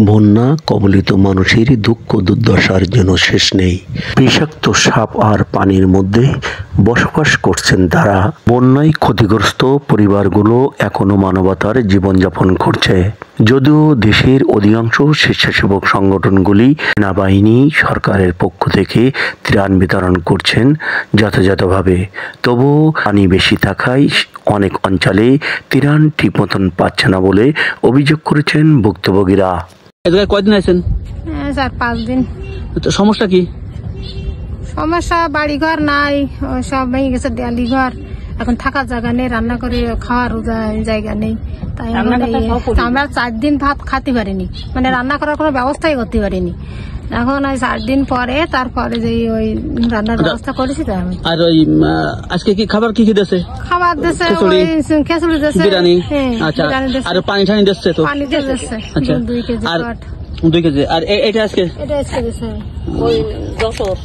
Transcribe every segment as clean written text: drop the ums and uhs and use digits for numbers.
বন্যা কবলিত মানুষের দুঃখ দুর্দশার যেন শেষ নেই। বিষাক্ত সাপ আর পানির মধ্যে বসবাস করছেন তারা। বন্যায় ক্ষতিগ্রস্ত পরিবারগুলো এখনো মানবতার জীবনযাপন করছে। যদিও দেশের অধিকাংশ স্বেচ্ছাসেবক সংগঠনগুলি সেনাবাহিনী সরকারের পক্ষ থেকে ত্রাণ বিতরণ করছেন যথাযথভাবে, তবুও পানি বেশি থাকায় অনেক অঞ্চলে ত্রাণ ঠিক মতন পাচ্ছে না বলে অভিযোগ করেছেন ভুক্তভোগীরা। কয়দিন আছেন? 4-5 দিন। সমস্যা কি? সমস্যা বাড়িঘর নাই, সব ভেঙে গেছে, দেয়ালি ঘর। এখন থাকার জায়গা নেই, রান্না করে খাওয়ার জায়গা নেই। তাই আমরা 4 দিন ভাত খাতে পারিনি, মানে রান্না করার কোনো ব্যবস্থাই করতে পারিনি। এখন ওই 4 দিন পরে তারপরে যে ওই রান্নার ব্যবস্থা করেছি। আর ওই আজকে কি খাবার কি দিয়েছে? খাবার দিয়েছে, খিচুড়ি দিয়েছে, বিরিয়ানি। আচ্ছা, আর পানি ঠানি দিচ্ছে তো? পানি দিয়েছে 2 কেজি। আর 2 কেজি। আর এটা আজকে দিয়েছে ওই যশোর।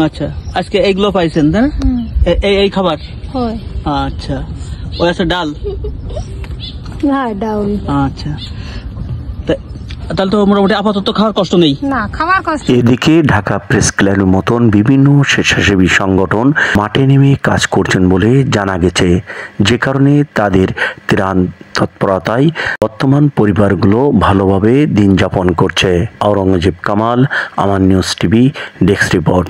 আচ্ছা, আজকে এইগুলো পাইছেন না? এই খাবার হয়। আচ্ছা, ওই আছে ডাল। হ্যাঁ, ডাল। আচ্ছা, তাহলে তো মোটামুটি আপাতত খাওয়ার কষ্ট নেই। না, খাওয়ার কষ্ট। এদিকে ঢাকা প্রেস ক্লাবের মতন বিভিন্ন স্বেচ্ছাসেবী সংগঠন মাঠে নেমে কাজ করছেন বলে জানা গেছে, যে কারণে তাদের ত্রাণ তৎপরতায় বর্তমান পরিবারগুলো ভালোভাবে দিন যাপন করছে। আওরঙ্গজেব কামাল, আমার নিউজ টিভি, ডেস্ক রিপোর্ট।